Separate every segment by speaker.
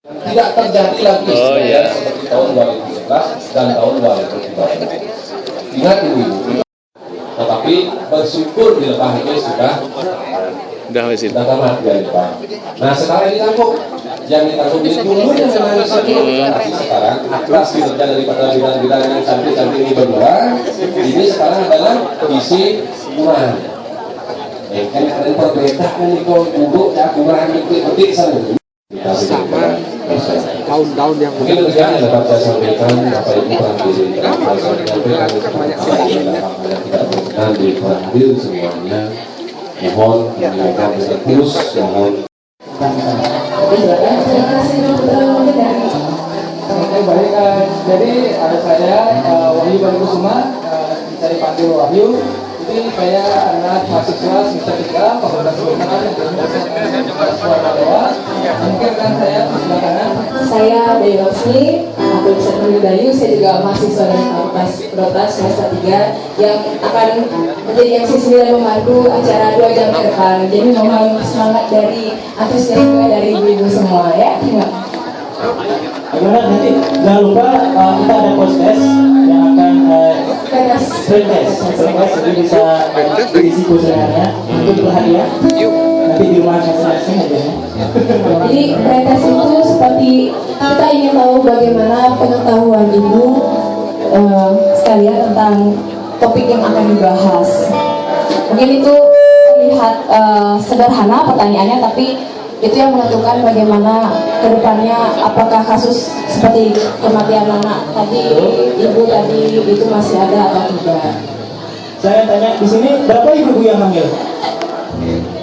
Speaker 1: Tidak terjadi lagi seperti tahun 2011 dan tahun 2013. Ingat ibu-ibu, tetapi bersyukur di Lepah ini sudah tamat di Lepah. Nah sekarang ditangkap, yang ditangkap ini dulu yang menangis itu, tapi sekarang atas kinerja daripada bidang-bidang yang cantik-cantik ini berdua, ini sekarang adalah kondisi kurang. Kan ada perbedaan nih kalau duduk ya kurang petik sana.
Speaker 2: Sama tahun-tahun yang
Speaker 1: mungkin yang dapat saya sampaikan Bapak Ibu hadirin yang tidak berkenan dipanggil semuanya, mohon menjaga terus, mohon.
Speaker 3: Baik, jadi ada saya Wahyu Bani Kusuma, dari Pandu Wahyu. Ini saya anak mahasiswa semester 3 Fakultas Kedokteran yang mungkin kan saya di sebelah kanan.
Speaker 4: Saya Dewi Rosni, aku bisa panggil Dayu. Saya juga mahasiswa dari Fakultas Kedokteran semester 3 yang akan menjadi MC9 memandu acara 2 jam ke depan. Jadi mohon semangat dari antusiasme dari ibu-ibu semua ya.
Speaker 5: Gimana nanti jangan lupa kita ada podcast yang akan pretest jadi bisa diisi kuesionernya untuk berhadiah nanti di rumah masing-masing aja ya.
Speaker 4: Jadi pretest itu seperti kita ingin tahu bagaimana pengetahuan ibu sekalian tentang topik yang akan dibahas. Mungkin itu terlihat sederhana pertanyaannya, tapi itu yang menentukan bagaimana kedepannya, apakah kasus seperti kematian anak tadi, ibu tadi itu masih ada atau tidak.
Speaker 5: Saya tanya di sini berapa ibu-ibu yang hamil?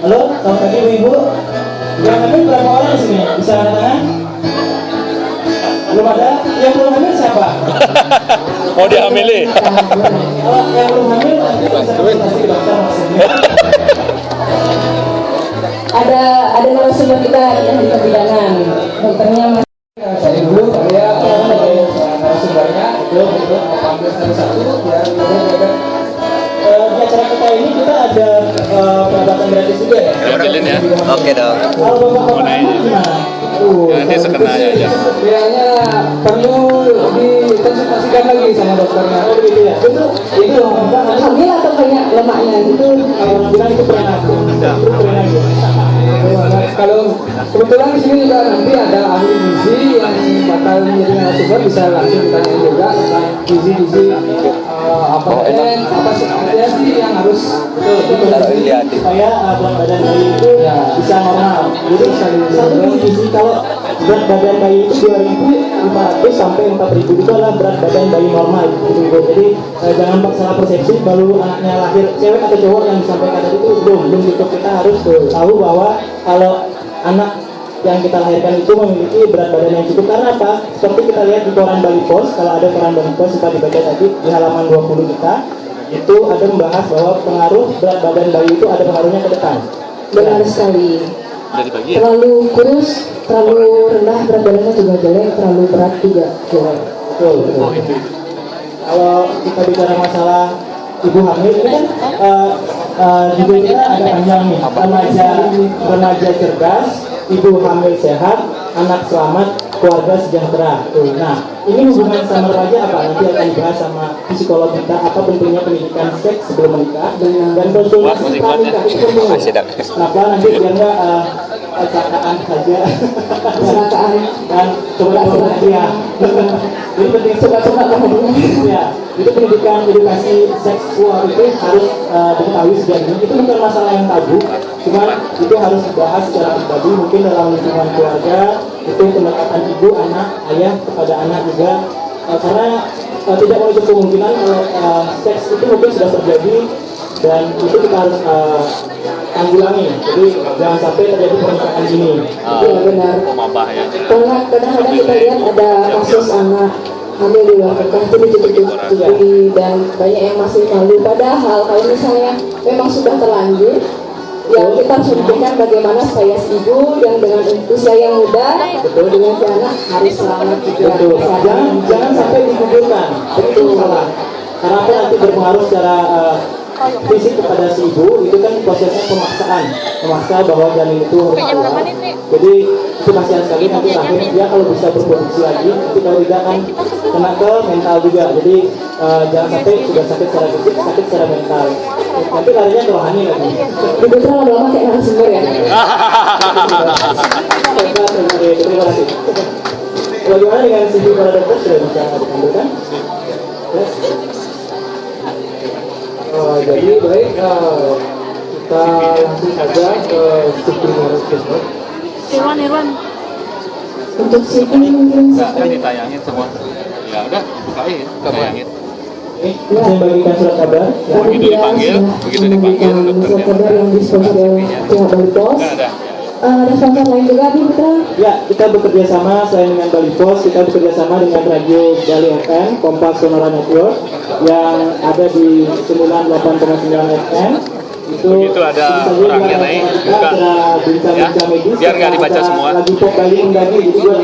Speaker 5: Halo, kalau tadi ibu-ibu yang hamil berapa orang di sini? Bisa angkat tangan? Belum ada? Yang belum hamil siapa?
Speaker 6: Mau dihamili?
Speaker 5: Kalau yang belum hamil nanti bisa konsultasi ke dokter maksudnya.
Speaker 4: Ada narasumber kita yang di perbidangan, dokternya Mas.
Speaker 3: Saya dulu, saya narasumbernya itu panggil satu-satu biar
Speaker 5: di acara kita ini kita ada pengobatan gratis juga ya.
Speaker 6: Oke dong.
Speaker 5: Kalau bapak gimana?
Speaker 6: Nanti sekenanya aja.
Speaker 3: kayaknya perlu dikonsultasikan lagi sama dokternya.
Speaker 5: Oh begitu ya. Itu
Speaker 4: Hamil atau banyak lemaknya itu?
Speaker 5: kalau bilang itu prenatal. Itu prenatal.
Speaker 3: Kalau kebetulan di sini juga nanti ada ahli gizi yang bakal menjadi narasumber, bisa langsung ditanya juga tentang gizi-gizi apa sih yang harus
Speaker 5: supaya berat badan bayi itu bisa normal. Jadi satu gizi kalau berat badan bayi itu 2.500 sampai 4.000 itu adalah berat badan bayi normal gitu. Jadi jangan salah persepsi baru anaknya lahir cewek atau cowok yang disampaikan tadi itu belum cukup. Kita harus tahu bahwa kalau anak yang kita lahirkan itu memiliki berat badan yang cukup. Karena apa? Seperti kita lihat di koran Bali Post, kalau ada koran Bali Post kita dibaca tadi di halaman 20 kita, itu ada membahas bahwa pengaruh berat badan bayi itu ada pengaruhnya ke depan.
Speaker 4: Benar sekali. Terlalu kurus, terlalu rendah berat badannya juga jelek, terlalu berat juga jelek.
Speaker 5: Betul. Kalau kita bicara masalah ibu hamil ini kan judulnya ada panjang nih, remaja cerdas, ibu hamil sehat, anak selamat, keluarga sejahtera. Nah, ini hubungan sama remaja apa? Nanti akan dibahas sama psikolog kita, apa pentingnya pendidikan seks sebelum menikah dan konsultasi pranikah itu penting. Kenapa nanti biar nggak kecelakaan saja, kecelakaan dan coba-coba ya. Jadi penting coba-coba ya. Itu pendidikan edukasi seksual itu harus diketahui sejak dini. Itu bukan masalah yang tabu, cuma itu harus dibahas secara pribadi, mungkin dalam lingkungan keluarga. Itu pendekatan ibu, anak, ayah kepada anak juga, karena tidak menutup kemungkinan kalau seks itu mungkin sudah terjadi dan itu kita harus tanggulangi. Jadi jangan sampai terjadi pernikahan ini.
Speaker 4: Itu benar. Kadang-kadang kita lihat ada kasus anak hamil di luar nikah itu ditutup-tutupi dan banyak yang masih malu. Padahal kalau misalnya memang sudah terlanjur, ya kita harus memikirkan bagaimana supaya si ibu yang dengan usia yang muda dengan si anak harus selamat juga.
Speaker 5: Jangan sampai digugurkan. Itu salah. Karena apa nanti berpengaruh secara fisik kepada si ibu. Itu kan prosesnya memaksa bahwa janin itu harus keluar. Jadi itu kasihan sekali nanti akhirnya dia kalau bisa berproduksi lagi nanti kalau tidak akan kena ke mental juga. Jadi jangan sampai sudah sakit secara fisik, sakit secara mental. Nanti larinya ke rohani lagi.
Speaker 4: Ibu Putra lama-lama kayak narasumber ya.
Speaker 5: Terima kasih. Bagaimana dengan CV para dokter sudah bisa ditampilkan? Yes.
Speaker 3: Jadi baik, kita langsung saja ke subjek.
Speaker 6: Irwan.
Speaker 4: Untuk CV mungkin
Speaker 6: Kan ditayangin semua. Ya udah, bukain, tayangin.
Speaker 5: Saya bagikan surat kabar.
Speaker 6: Begitu dipanggil
Speaker 4: surat kabar yang disponsori oleh pihak Balipos.
Speaker 6: Ada.
Speaker 4: Ada sponsor lain juga Ibu Putra.
Speaker 5: Ya, kita bekerja sama selain dengan Balipos, kita bekerja sama dengan Radio Bali FM, Kompas Sonora Network yang ada di 98,9 FM.
Speaker 6: Begitu ada orangnya naik, buka. Ya, biar nggak dibaca semua.
Speaker 5: Lagu pop Bali Undagi, jadi buat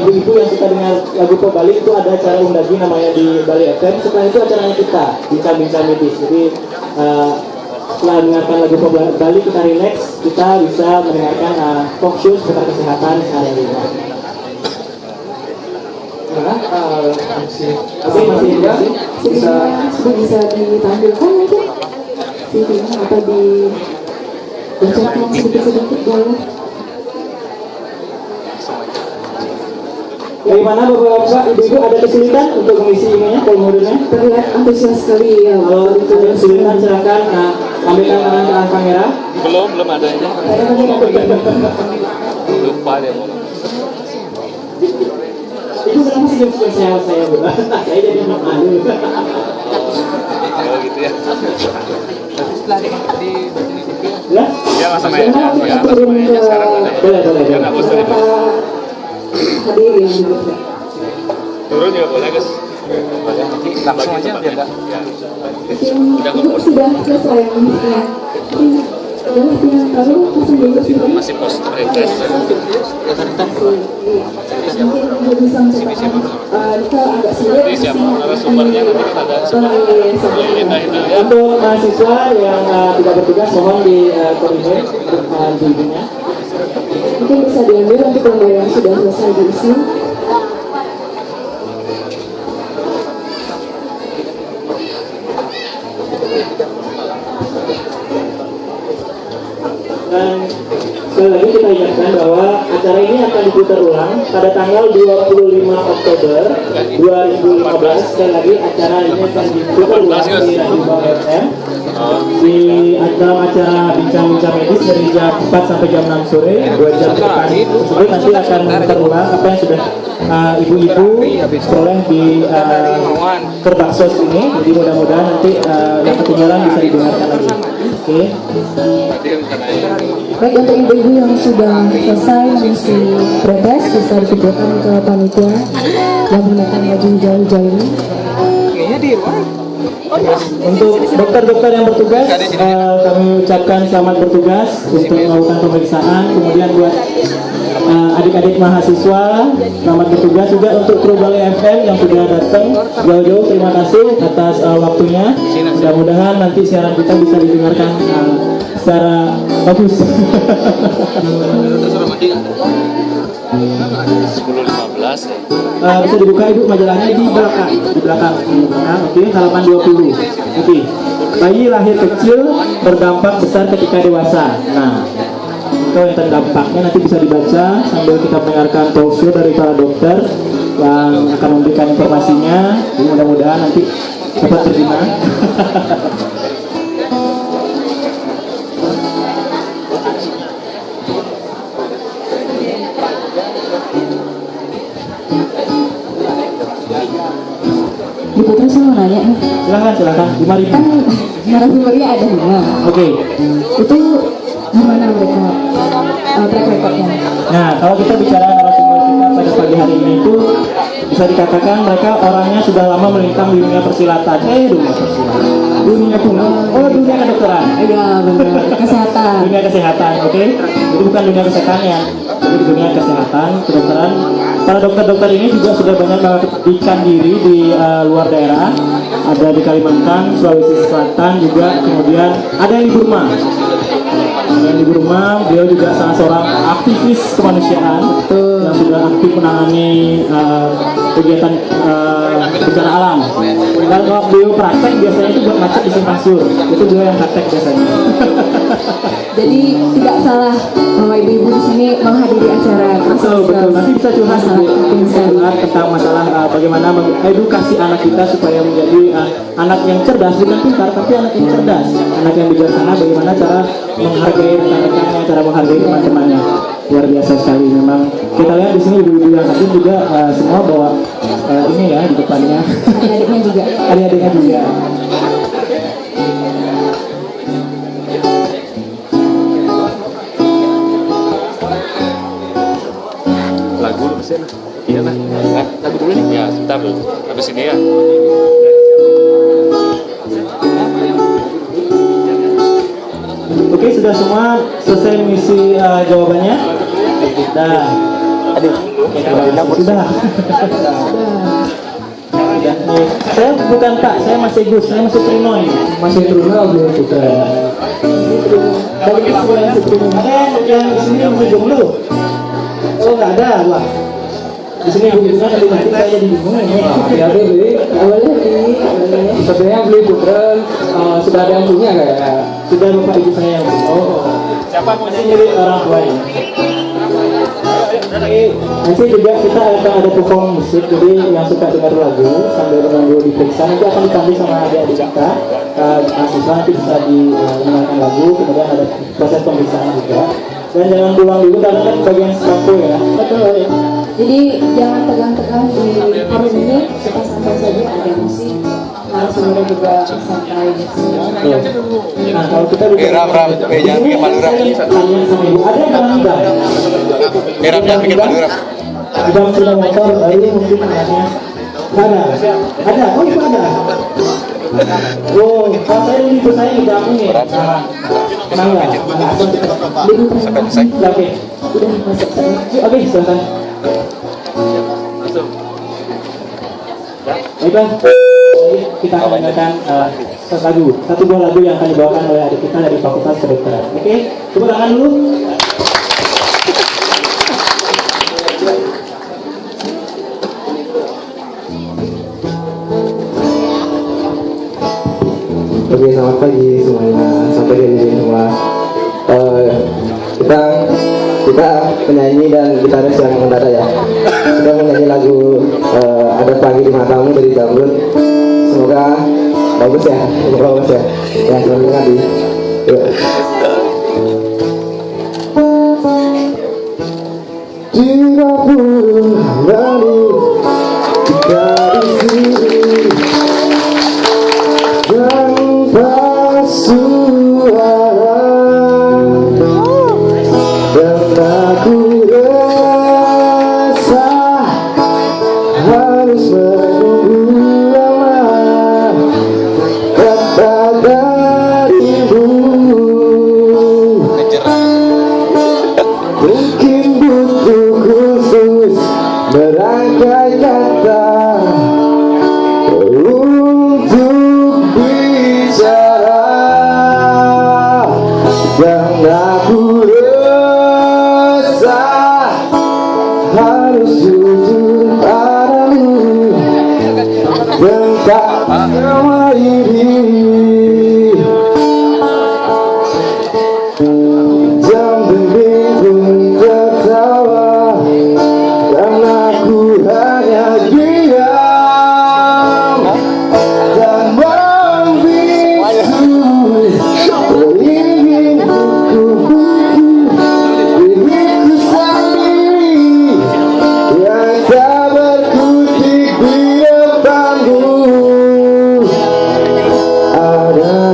Speaker 5: ibu-ibu yang suka dengar lagu pop Bali itu ada acara Undagi namanya di Bali FM. Setelah itu acaranya kita, bincang-bincang medis. Jadi setelah mendengarkan lagu pop Bali kita relax, kita bisa mendengarkan talk show seputar kesehatan sehari-hari.
Speaker 4: Bisa ditampilkan mungkin CV-nya atau dibacakan sedikit-sedikit boleh.
Speaker 5: Dari mana bapak-bapak, ibu-ibu ada kesulitan untuk mengisi ininya, formulirnya?
Speaker 4: Terlihat antusias sekali ya.
Speaker 5: Kalau itu kesulitan silakan ambilkan tangan ke arah kamera.
Speaker 6: Belum ada ini. Lupa dia mau.
Speaker 5: Ibu kenapa senyum-senyum saya bu? Saya jadi malu.
Speaker 6: Kalau gitu ya.
Speaker 5: Ya?
Speaker 6: Ya langsung aja. Ya langsung aja. Sekarang ada.
Speaker 5: Boleh.
Speaker 6: Ya nggak bosan itu.
Speaker 4: Hadirin juga.
Speaker 6: Turun juga boleh guys. Langsung aja biar nggak.
Speaker 4: Ibu sudah selesai misinya. Adalah yang baru langsung dulu
Speaker 6: Masih post retest.
Speaker 4: mungkin Ibu bisa menceritakan kita agak sulit.
Speaker 6: Jadi siapa narasumbernya nanti kita ada semua.
Speaker 5: Untuk mahasiswa yang tidak bertugas mohon di koordinir di ibunya.
Speaker 4: Mungkin bisa diambil untuk lembar yang sudah selesai diisi.
Speaker 5: Dan sekali lagi kita ingatkan bahwa acara ini akan diputar ulang pada tanggal 25 Oktober 2015. Sekali lagi acara ini akan diputar ulang di Radio Bali FM di acara bincang-bincang medis dari jam 4 sampai jam 6 sore. 2 jam ke depan tersebut nanti akan terulang apa yang sudah ibu-ibu peroleh di Kerbaksos ini. Jadi mudah-mudahan nanti yang ketinggalan bisa didengarkan lagi. Oke.
Speaker 4: Baik, untuk ibu-ibu yang sudah selesai mengisi progres bisa dikumpulkan ke panitia yang menggunakan baju hijau-hijau ini.
Speaker 5: Untuk dokter-dokter yang bertugas, kami ucapkan selamat bertugas untuk melakukan pemeriksaan. Kemudian buat adik-adik mahasiswa, selamat bertugas juga untuk kru Bali FM yang sudah datang jauh-jauh. Terima kasih atas waktunya. Mudah-mudahan nanti siaran kita bisa didengarkan secara bagus.
Speaker 6: 10.15 ya.
Speaker 5: Bisa dibuka ibu majalahnya di belakang, Oke, halaman 20. Oke. Bayi lahir kecil berdampak besar ketika dewasa. Nah, itu yang terdampaknya nanti bisa dibaca sambil kita mendengarkan talk show dari para dokter yang akan memberikan informasinya. Jadi mudah-mudahan nanti dapat terima.
Speaker 4: Ibu Putra saya mau nanya nih.
Speaker 5: Silakan. 5.000.
Speaker 4: Kan narasumbernya ada 5.
Speaker 5: Oke.
Speaker 4: Itu gimana mereka track recordnya?
Speaker 5: Nah, kalau kita bicara narasumber kita pada pagi hari ini itu bisa dikatakan mereka orangnya sudah lama melintang di dunia persilatan. Dunia kedokteran.
Speaker 4: Iya benar. Kesehatan.
Speaker 5: Dunia kesehatan, oke? Jadi bukan dunia kesehatannya, jadi di dunia kesehatan, kedokteran. Para dokter-dokter ini juga sudah banyak mengabdikan diri di luar daerah. Ada di Kalimantan, Sulawesi Selatan juga, kemudian ada yang di Burma. Ya, seorang ibu rumah, beliau juga salah seorang aktivis kemanusiaan yang sudah aktif menangani kegiatan bencana alam. Dan kalau beliau praktek biasanya itu buat macet di simpang siur, itu beliau yang praktek biasanya.
Speaker 4: Jadi tidak salah bahwa ibu-ibu di sini menghadiri acara.
Speaker 5: Betul. Nanti bisa curhat tentang masalah bagaimana mengedukasi anak kita supaya menjadi anak yang cerdas, bukan pintar tapi anak yang cerdas, anak yang bijaksana. Bagaimana cara menghargai rekan-rekannya, cara menghargai teman-temannya. Luar biasa sekali memang. Kita lihat di sini ibu-ibu yang hadir juga semua bawa ini ya di depannya.
Speaker 4: Adik-adiknya juga.
Speaker 5: Adik-adiknya juga.
Speaker 6: Lagu lu pesen. Iya lah. Lagu dulu nih. Ya, sebentar dulu. Habis ini ya.
Speaker 5: Oke, sudah semua selesai mengisi jawabannya? Sudah. Sudah. Saya bukan Pak, saya masih Gus, saya masih Trino ini.
Speaker 2: Masih Trino belum juga.
Speaker 5: Bagi kesimpulan sebelum yang di sini masih jomblo. Oh nggak ada, wah. Di sini ibu-ibunya nanti saya jadi bingung ini.
Speaker 3: Ya beli,
Speaker 4: Boleh nih.
Speaker 3: sebenarnya beli putren sudah ada yang punya kayak.
Speaker 5: Sudah bapak ibu saya yang oh. Siapa masih nyari orang tua ini? Nanti juga kita akan ada perform musik, jadi yang suka dengar lagu sambil menunggu diperiksa nanti akan dipanggil sama adik-adik kita. Mahasiswa nanti bisa mendengarkan lagu, kemudian ada proses pemeriksaan juga. Dan jangan pulang dulu karena kan bagian satu ya. Betul ya.
Speaker 4: Jadi jangan tegang-tegang di forum ini, kita santai saja, ada musik, narasumber juga santai.
Speaker 5: Nah kalau kita
Speaker 6: Ram, jangan bikin malu Ram.
Speaker 5: tanya sama ibu, ada yang pernah tidak?
Speaker 6: Ram, jangan bikin malu Ram.
Speaker 5: Di dalam sepeda motor ini mungkin anaknya ada, oh itu ada. Oh, kalau saya ini ikut saya di dalam ini. Kenal nggak?
Speaker 6: Sampai selesai.
Speaker 5: Oke,
Speaker 4: Udah masuk sana.
Speaker 5: oke, silakan. Baiklah, kita akan mendengarkan satu buah lagu yang akan dibawakan oleh adik kita dari Fakultas Kedokteran. Oke, tepuk tangan dulu.
Speaker 2: Oke, selamat pagi semuanya. Sampai di sini semua. Kita penyanyi dan gitaris yang mendadak ya. Sudah menyanyi lagu Ada Pagi di Matamu dari Jamrut. Semoga bagus ya. Ya, selamat mengerti. Tidak pun lalu kita di sini tanpa suara dan aku rasa harus menunggu lama kata darimu. Mungkin butuh khusus merangkai kata untuk bicara dan aku rasa harus jujur padamu tentang semua ini. Jam dinding pun tertawa karena aku hanya diam dan membisu ingin buku-buku diriku sendiri yang tak berkutik di depanmu. Ada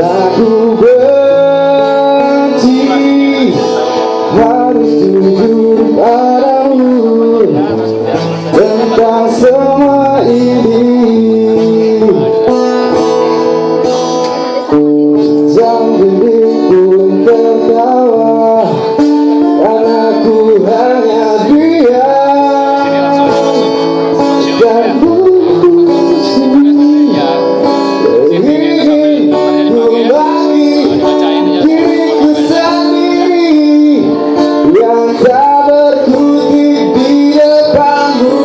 Speaker 2: aku benci harus jujur padamu tentang semua ini. Jam dinding pun tertawa karena ku hanya diam dan putus sendiri. Ingin berbagi diriku sendiri yang tak berkutik di depanmu.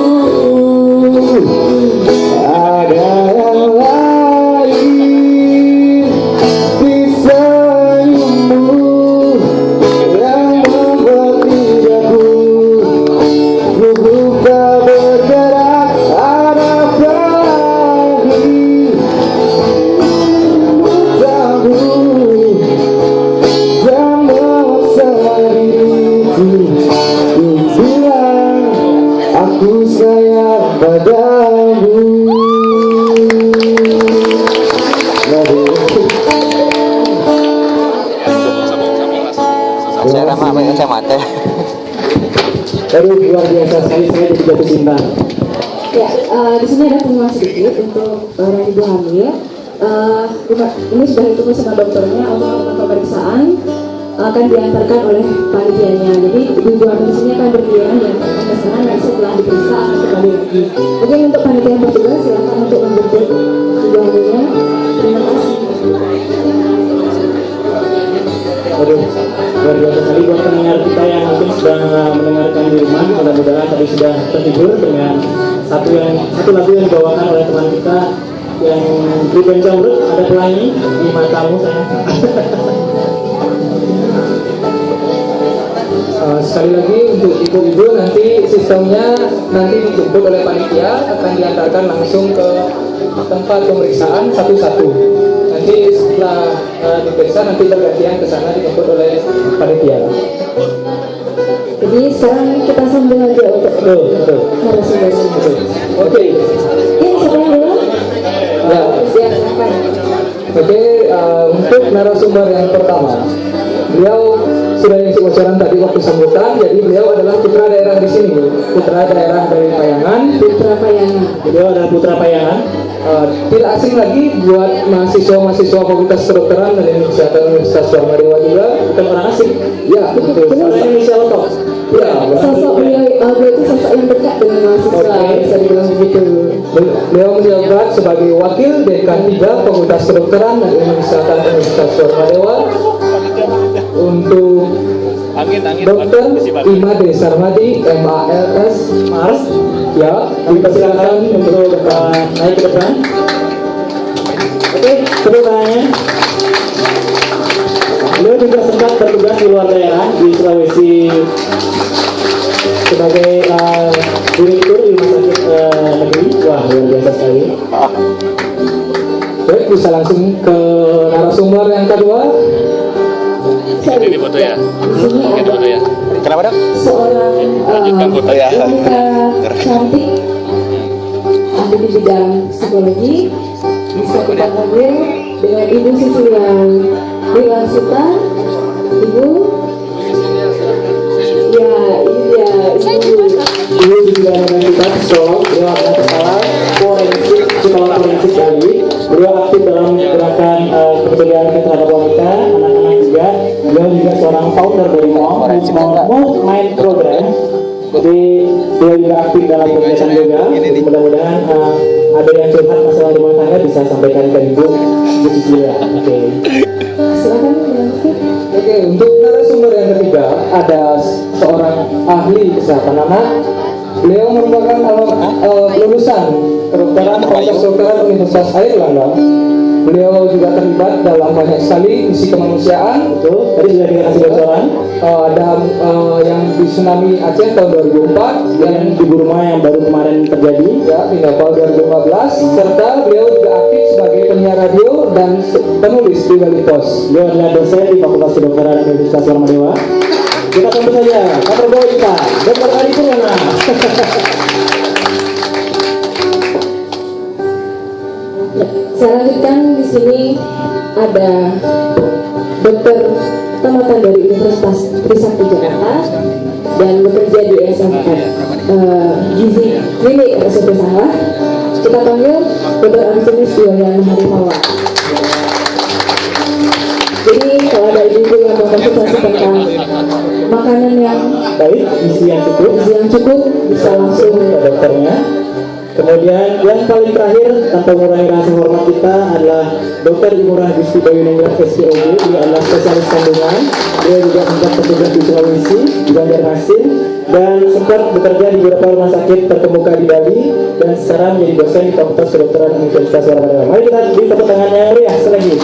Speaker 2: Ada yang lain di senyummu yang membuat lidahku gugup tak bergerak. Ada apa lagi tahu yang memaksa diriku untuk bilang aku sayang padamu.
Speaker 7: Saya ramah apa yang saya mati.
Speaker 5: Aduh, luar biasa sekali, saya jadi jatuh cinta.
Speaker 4: Ya, di sini ada pengumuman sedikit untuk orang ibu hamil. Ini sudah ditunggu sama dokternya untuk melakukan pemeriksaan, akan diantarkan oleh panitianya. Jadi ibu hamil di sini akan bergiliran diantarkan ke sana, nanti setelah diperiksa akan kembali lagi. Mungkin untuk panitia yang bertugas silakan untuk menjemput ibu hamilnya. Terima kasih.
Speaker 5: Aduh, luar biasa sekali buat pendengar kita yang mungkin sedang mendengarkan di rumah. Mudah-mudahan tadi sudah terhibur dengan satu lagu yang dibawakan oleh teman kita yang di band Jamrut. Ada pelangi di matamu sayang.
Speaker 3: Sekali lagi untuk ibu-ibu nanti sistemnya nanti dijemput oleh panitia akan diantarkan langsung ke tempat pemeriksaan satu-satu. Nanti setelah diperiksa nanti bergantian ke sana dijemput oleh panitia.
Speaker 4: Jadi sekarang kita sambung aja untuk narasumber.
Speaker 3: Oke.
Speaker 4: Ini siapa yang belum?
Speaker 3: Ya.
Speaker 4: Silakan.
Speaker 3: Oke, untuk narasumber yang pertama, beliau sudah yang bocoran tadi waktu sambutan. Jadi beliau adalah putra daerah di sini, putra daerah dari Payangan.
Speaker 4: Putra Payangan.
Speaker 5: Beliau adalah putra Payangan.
Speaker 3: Tidak asing lagi buat mahasiswa Fakultas Kedokteran dan Ilmu Kesehatan Universitas Suarmadewa juga.
Speaker 5: Bukan orang asing.
Speaker 3: Ya, betul.
Speaker 5: Orang Indonesia lotok.
Speaker 3: Ya,
Speaker 4: Sosok beliau itu sosok yang dekat dengan mahasiswa,
Speaker 3: Oke.
Speaker 4: bisa dibilang begitu.
Speaker 3: Beliau menjabat sebagai Wakil Dekan 3 Fakultas Kedokteran dan Ilmu Kesehatan Universitas Suarmadewa untuk Dr. Imade Sarmadi, MALS, Mars. Ya, dipersilakan untuk
Speaker 5: Naik ke depan. Oke, tepuk tangannya. Beliau juga sempat bertugas di luar daerah di Sulawesi sebagai direktur di rumah sakit negeri. Wah, luar biasa sekali.
Speaker 3: Baik, bisa langsung ke narasumber yang kedua.
Speaker 6: Ini foto ya. Ini foto ya.
Speaker 7: Kenapa dok?
Speaker 4: Seorang
Speaker 6: Lanjutkan foto ya.
Speaker 4: wanita cantik, ahli di bidang psikologi, bisa kita panggil dengan Ibu Sisilia Wilansita. Ibu, ya ini dia Ibu.
Speaker 5: Ibu juga Universitas Solo, beliau adalah kepala forensik, psikolog forensik Bali. Beliau aktif dalam gerakan kepedulian terhadap wanita, anak-anak juga. Beliau juga seorang founder dari Move Mind Program. Jadi beliau juga aktif dalam kegiatan juga. Mudah-mudahan ada yang curhat masalah rumah tangga bisa sampaikan ke Ibu Cecilia. Oke.
Speaker 4: Silakan Wilansita.
Speaker 3: Oke, untuk narasumber yang ketiga ada seorang ahli kesehatan anak. Beliau merupakan lulusan kedokteran Fakultas Kedokteran Universitas Airlangga. Beliau juga terlibat dalam banyak sekali misi kemanusiaan.
Speaker 5: Betul. Tadi sudah dikasih bocoran.
Speaker 3: Ada yang di tsunami Aceh tahun 2004
Speaker 5: Dan di Burma yang baru kemarin terjadi.
Speaker 3: ya di Nepal 2015, serta beliau juga aktif sebagai penyiar radio dan penulis di Bali Post.
Speaker 5: Beliau adalah dosen di Fakultas Kedokteran Universitas Suarmadewa. Kita sambut saja kabar bawa kita, Dr. Ari Purwana.
Speaker 4: Saya lanjutkan di sini ada dokter tamatan dari Universitas Trisakti Jakarta dan bekerja di SMF Gizi Klinik RSUD Sanglah. Kita panggil Dr. Agustinus Yuliana Harimawan. Jadi kalau ada ibu-ibu yang mau konsultasi tentang makanan yang
Speaker 5: baik, gizi yang cukup
Speaker 4: bisa langsung
Speaker 5: ke dokternya. Kemudian yang paling terakhir tanpa mengurangi rasa hormat kita adalah Dr. Ibu Rahgusti Bayu Nenggerak SPOG. Dia adalah spesialis kandungan. Dia juga sempat petugas di Sulawesi, di Banjarmasin, dan sempat bekerja di beberapa rumah sakit terkemuka di Bali, dan sekarang menjadi dosen di Fakultas Kedokteran Universitas Surabaya. Mari kita beri tepuk tangan yang meriah sekali lagi.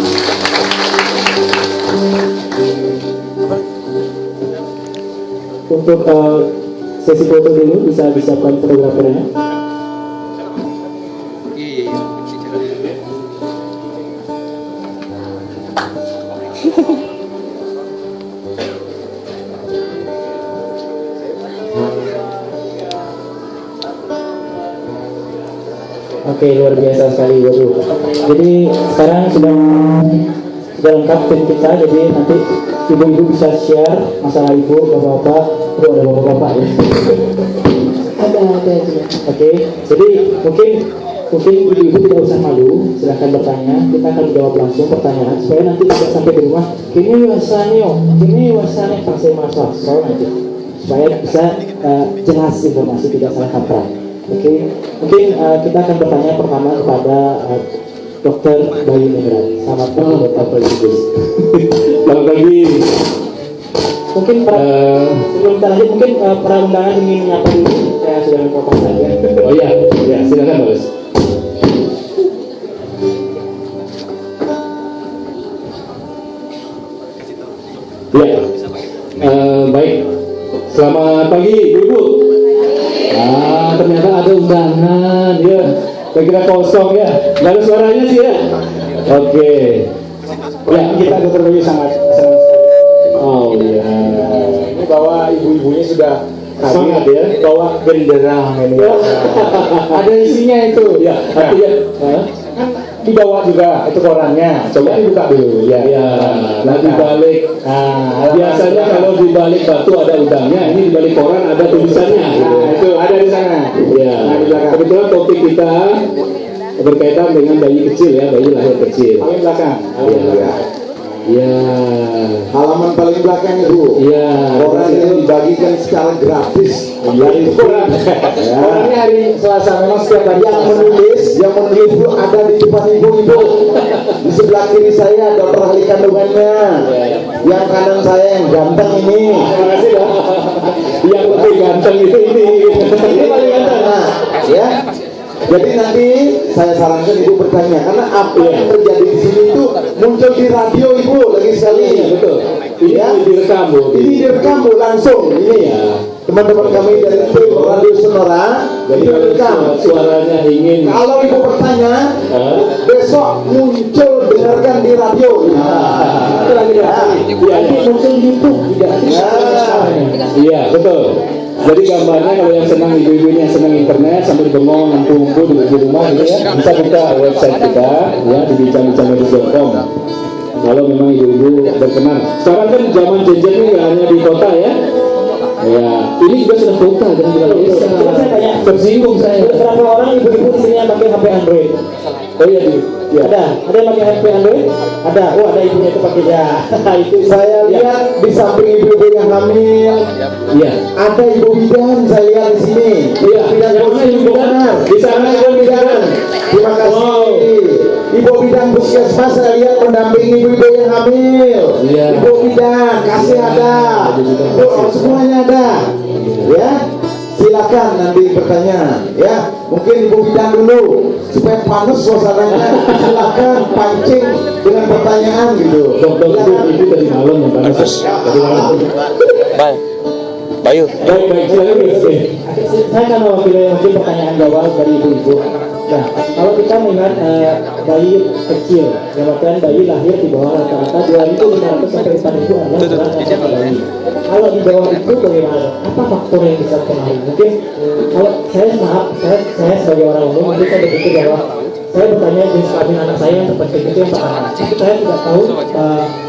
Speaker 5: Untuk sesi foto dulu bisa disiapkan fotografernya. Oke, luar biasa sekali waduh. Jadi sekarang sudah lengkap tim kita, jadi nanti ibu-ibu bisa share masalah ibu, bapak-bapak. Ada bapak-bapak ya.
Speaker 4: ada juga.
Speaker 5: Oke, jadi mungkin ibu-ibu tidak usah malu, silahkan bertanya. Kita akan jawab langsung pertanyaan supaya nanti tidak sampai di rumah. Kini wasanya pas saya masuk nanti supaya bisa jelas informasi, tidak salah kaprah. Oke, mungkin kita akan bertanya pertama kepada Dr. Bayu Nenggerak. Selamat pagi Dr. Bayu. Selamat pagi. Mungkin sebelum kita lanjut, mungkin para undangan ingin menyapa dulu. Saya sudah memotong saja.
Speaker 1: Oh iya, ya silakan Mas. Ya, baik. Selamat pagi Ibu. Ternyata ada undangan ya. Saya kira kosong ya. Nggak ada suaranya sih ya. Oke.
Speaker 5: Ya, kita Dr. Bayu sangat.
Speaker 1: Oh iya.
Speaker 5: Ini bawa ibu-ibunya sudah
Speaker 1: Semangat ya.
Speaker 5: bawa genderang ini. Ada isinya itu.
Speaker 1: Ya, artinya
Speaker 5: Kan dibawa juga itu korannya. Coba dibuka dulu. Ya.
Speaker 1: nah di balik biasanya kalau di balik batu ada udangnya, ini di balik koran ada tulisannya.
Speaker 5: Nah, itu ada di sana.
Speaker 1: Ya,
Speaker 5: Nah, di belakang.
Speaker 1: kebetulan topik kita berkaitan dengan bayi kecil ya, bayi lahir kecil.
Speaker 5: Paling belakang.
Speaker 1: Ya,
Speaker 8: Halaman paling belakang Ibu.
Speaker 1: ya.
Speaker 8: Koran ini dibagikan secara gratis.
Speaker 5: Itu koran. Korannya hari Selasa, memang setiap hari.
Speaker 8: Yang menulis itu ada di depan Ibu. Di sebelah kiri saya dokter ahli kandungannya. Yang kanan saya yang ganteng ini.
Speaker 5: Terima kasih dong.
Speaker 1: Yang lebih ganteng itu ini.
Speaker 5: Ini paling ganteng.
Speaker 8: Nah, ya. Jadi nanti saya sarankan Ibu bertanya, karena apa yang terjadi di sini itu muncul di radio Ibu lagi sekali.
Speaker 1: Betul. Ini
Speaker 8: Ya.
Speaker 1: direkam Bu.
Speaker 8: Ini direkam Bu langsung ini ya. Teman-teman kami dari tim Radio Sonora
Speaker 1: Jadi
Speaker 8: ini direkam.
Speaker 1: kalau suaranya ingin
Speaker 8: Kalau Ibu bertanya, besok muncul dengarkan di radio.
Speaker 5: Itu lagi nanti muncul di YouTube juga.
Speaker 1: Iya, betul. Jadi gambarnya kalau yang senang ibu-ibu ini yang senang internet sambil bengong ngumpul di rumah gitu ya, bisa buka website kita ya di bincang-bincang.com. Kalau memang ibu-ibu berkenan. Sekarang kan zaman gadgetnya nggak hanya di kota ya. Ya, ini juga sudah kota dan juga desa.
Speaker 5: Coba saya tanya,
Speaker 1: Tersinggung saya.
Speaker 5: berapa orang ibu-ibu di sini yang pakai HP Android?
Speaker 1: Oh iya, ya.
Speaker 5: Ada yang pakai HP Android? Ada. Oh, ada ibunya itu pakai ya. Itu
Speaker 8: Saya lihat di samping ibu-ibu yang hamil,
Speaker 1: Iya.
Speaker 8: ada ibu bidan saya lihat di sini.
Speaker 1: Iya.
Speaker 8: Bidan
Speaker 1: Yang mana ibu bidan?
Speaker 8: Di sana ibu bidan. Terima kasih.
Speaker 1: Wow.
Speaker 8: Ibu bidan puskesmas saya lihat mendampingi ibu-ibu yang hamil.
Speaker 1: Iya.
Speaker 8: Ibu bidan kasih ada. Bu, semuanya ada. Ya. Silakan nanti bertanya ya, mungkin Ibu Bidan dulu supaya panas suasananya. Silakan pancing dengan pertanyaan gitu.
Speaker 1: Dokter itu dari malam yang panas. Dari malam.
Speaker 7: Bayu.
Speaker 1: Baik, silakan.
Speaker 5: saya kan mewakili pertanyaan jawab dari ibu-ibu. Nah, kalau kita melihat bayi kecil, jabatan bayi lahir di bawah rata-rata 2.500 sampai 4.000 adalah berat rata bayi. Kalau di bawah itu bagaimana? Apa faktor yang bisa mempengaruhi? Mungkin kalau saya sebagai orang umum, mungkin saya berpikir bahwa saya bertanya jenis kelamin anak saya yang terpenting itu yang pertama. Tapi saya tidak tahu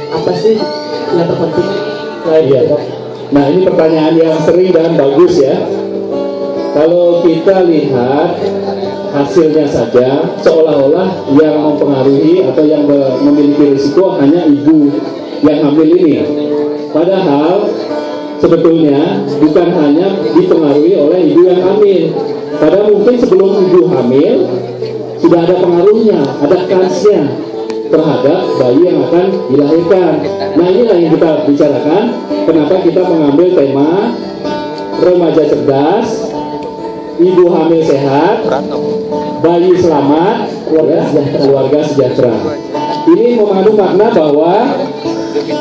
Speaker 5: apa sih yang terpenting selain itu.
Speaker 9: Nah, ini pertanyaan yang sering dan bagus ya. Kalau kita lihat hasilnya saja, seolah-olah yang mempengaruhi atau yang memiliki risiko hanya ibu yang hamil ini. Padahal sebetulnya bukan hanya dipengaruhi oleh ibu yang hamil. Padahal mungkin sebelum ibu hamil sudah ada pengaruhnya, ada kansnya terhadap bayi yang akan dilahirkan. Nah, inilah yang kita bicarakan. Kenapa kita mengambil tema remaja cerdas, ibu hamil sehat, bayi selamat, keluarga sejahtera. Ini mengandung makna bahwa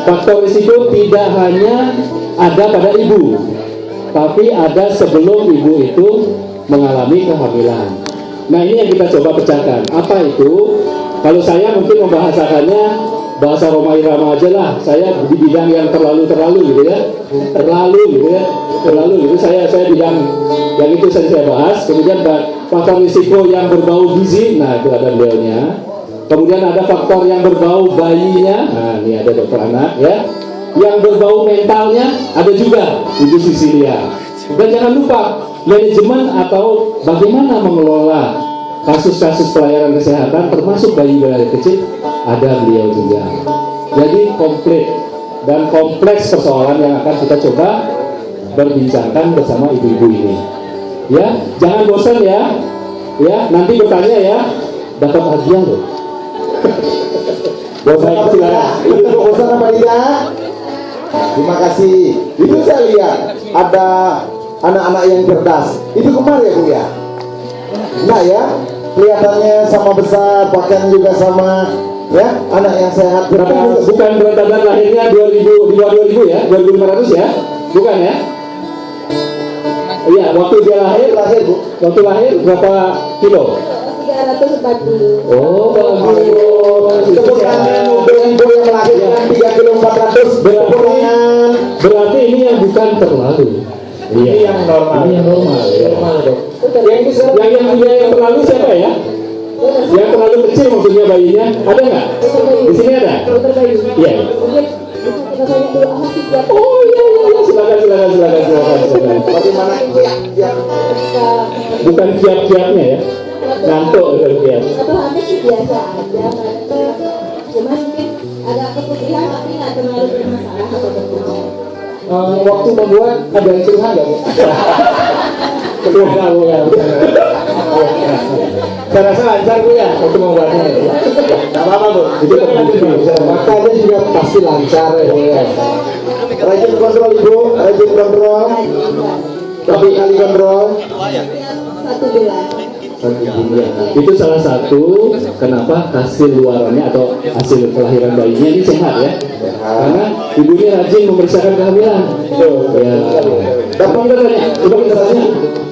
Speaker 9: faktor risiko tidak hanya ada pada ibu, tapi ada sebelum ibu itu mengalami kehamilan. Nah, ini yang kita coba pecahkan. Apa itu? Kalau saya mungkin membahasakannya bahasa Roma Irama aja lah. Saya di bidang yang terlalu gitu ya, terlalu gitu. Saya bidang yang itu saya bahas. Kemudian faktor risiko yang berbau gizi, nah itu ada beliaunya. Kemudian ada faktor yang berbau bayinya, nah ini ada dokter anak ya. Yang berbau mentalnya ada juga Ibu Sisilia. Dan jangan lupa manajemen atau bagaimana mengelola kasus-kasus pelayanan kesehatan termasuk bayi-bayi kecil ada beliau juga. Jadi komplit dan kompleks persoalan yang akan kita coba berbincangkan bersama ibu-ibu ini. Ya, jangan bosan ya. Ya, nanti bertanya ya, dapat hadiah loh.
Speaker 8: Bosan apa tidak? Itu bosan apa tidak? Terima kasih. Itu saya lihat ada anak-anak yang cerdas. Itu kemana ya Bu ya? Nah ya, kelihatannya sama besar, pakaian juga sama, ya, anak yang sehat.
Speaker 9: Tapi bukan berat badan lahirnya 2000 di bawah 2000 ya, 2500 ya, bukan ya? Iya, waktu dia lahir Bu. Waktu lahir berapa kilo?
Speaker 4: 340.
Speaker 9: Oh, bagus.
Speaker 8: Tepuk tangan untuk ibu yang melahirkan 3 kilo 400.
Speaker 9: Berarti ini yang bukan terlalu. Iya.
Speaker 8: Ini yang normal.
Speaker 9: Ini yang normal. Ya. Yang terlalu siapa ya? Yang terlalu kecil maksudnya bayinya ada nggak? Di sini ada? Iya. Oh iya, silakan.
Speaker 8: Bagaimana yang
Speaker 9: Bukan kiap-kiapnya ya? Ngantuk kalau kiap.
Speaker 4: Atau hamil sih biasa aja, cuma mungkin agak keputihan tapi nggak terlalu bermasalah atau bermasalah.
Speaker 3: Waktu membuat ada yang keluhan nggak?
Speaker 9: Keluhan ya. Saya rasa lancar Bu ya waktu membuatnya.
Speaker 8: Tidak apa-apa Bu.
Speaker 9: Itu
Speaker 8: Makanya juga pasti lancar ya. Rajin kontrol Ibu, rajin kontrol. Tapi kali kontrol.
Speaker 4: 1 bulan.
Speaker 9: Itu salah satu kenapa hasil luarannya atau hasil kelahiran bayinya ini sehat ya, karena ibunya rajin memeriksakan kehamilan. Ya. Dapat kita tanya, coba kita tanya,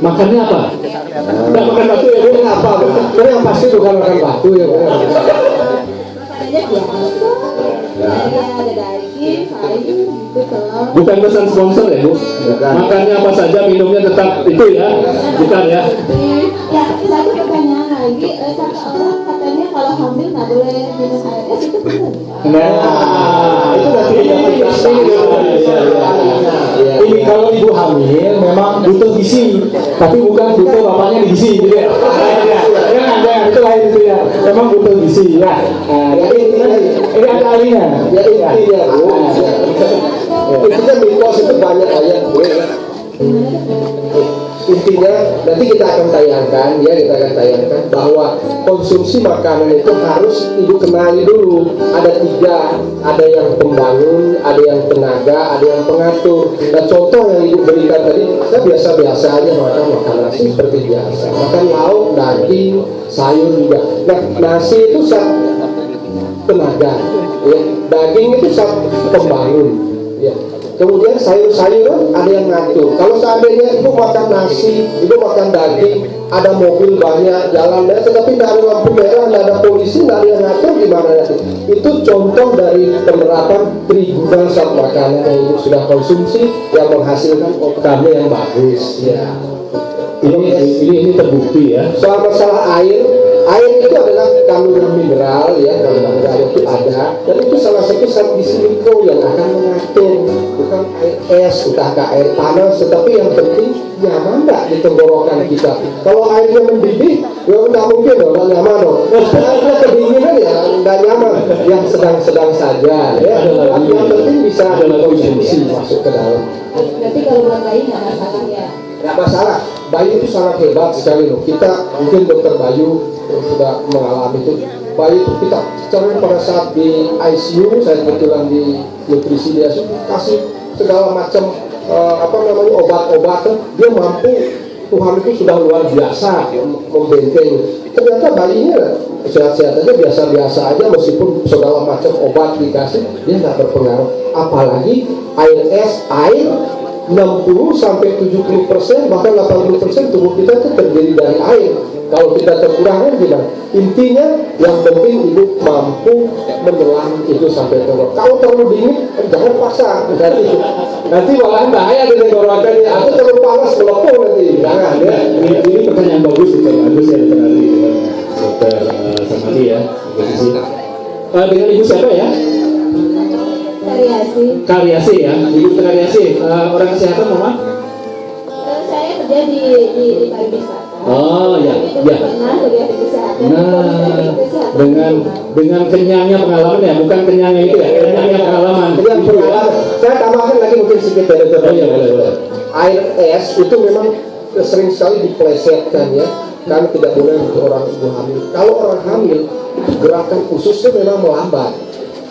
Speaker 9: makannya apa? Tidak makan batu ya Bu? Apa? Karena yang pasti bukan makan batu ya Bu.
Speaker 4: Makannya biasa. Ada daging, sayur, gitu telur.
Speaker 9: Bukan pesan sponsor ya Bu? Makannya apa saja, minumnya tetap itu ya, bukan ya?
Speaker 4: Ya, satu pertanyaan lagi, kata orang katanya kalau hamil nggak boleh minum air es, itu benar?
Speaker 9: Nah, itu berarti ini kalau ibu hamil memang butuh gizi, tapi bukan butuh bapaknya di gizi gitu ya. Itu lain itu ya. Memang butuh gizi ya. Jadi ini ada ahlinya.
Speaker 8: Ya intinya Bu. Intinya mitos itu banyak ayat Bu. Intinya nanti kita akan tayangkan bahwa konsumsi makanan itu harus ibu kenali dulu. Ada 3, ada yang pembangun, ada yang tenaga, ada yang pengatur. Nah contoh yang ibu berikan tadi, saya biasa-biasa aja makan nasi seperti biasa, makan lauk, daging, sayur juga. Nah nasi itu tenaga, ya. Daging itu pembangun, ya. Kemudian sayur-sayuran ada yang ngatur. Kalau seandainya ibu makan nasi, ibu makan daging, ada mobil banyak jalan, tetapi tidak ada lampu merah, tidak ada polisi, tidak ada yang ngatur, gimana nanti? Itu contoh dari penerapan trigunan saat makanan yang ibu sudah konsumsi yang menghasilkan outcome yang bagus. Ya.
Speaker 9: Ini terbukti ya.
Speaker 8: Soal masalah air,
Speaker 10: Air itu adalah kandungan mineral ya, kandungan mineral itu ada, dan itu salah satu zat gizi mikro yang akan mengatur, bukan air es, entahkah air panas, tetapi yang penting nyaman nggak di tenggorokan kita. Kalau airnya mendidih, ya nggak mungkin dong, nggak nyaman dong. Karena kedinginan ya nggak nyaman, yang sedang-sedang saja ya. Yang penting bisa dikonsumsi masuk ke dalam.
Speaker 4: Berarti kalau buat bayi nggak masalah ya?
Speaker 10: Nggak masalah, bayi itu sangat hebat sekali loh. Kita mungkin dokter Bayu sudah mengalami itu. Bayi itu kita caranya pada saat di ICU, saya kebetulan di nutrisi dia kasih segala macam obat-obatan, dia mampu. Tuhan itu sudah luar biasa membentengi. Ternyata bayinya sehat-sehat aja, biasa-biasa aja, meskipun segala macam obat dikasih, dia nggak berpengaruh. Apalagi air es, air 60-70%, bahkan 80% tubuh kita itu terdiri dari air. Kalau kita kekurangan gimana? Intinya yang penting ibu mampu menelan itu sampai tenggorok. Kalau terlalu dingin, jangan paksa. Nanti malahan bahaya di tenggorokannya. Aku terlalu panas melepuh nanti. Jangan ya.
Speaker 9: Ini pertanyaan bagus, bagus ya dokter Samadi ya. Dengan ibu siapa ya? Karyasi ya. Ibu Karyasi, orang kesehatan mama?
Speaker 4: Saya kerja di pariwisata.
Speaker 9: Oh ya, ya. Nah, dengan kenyangnya pengalaman ya, bukan kenyangnya itu ya, kenyangnya pengalaman.
Speaker 10: Saya tambahkan lagi mungkin sedikit dari itu. Air es itu memang sering sekali diplesetkan ya, karena tidak boleh untuk orang ibu hamil. Kalau orang hamil, gerakan ususnya memang melambat.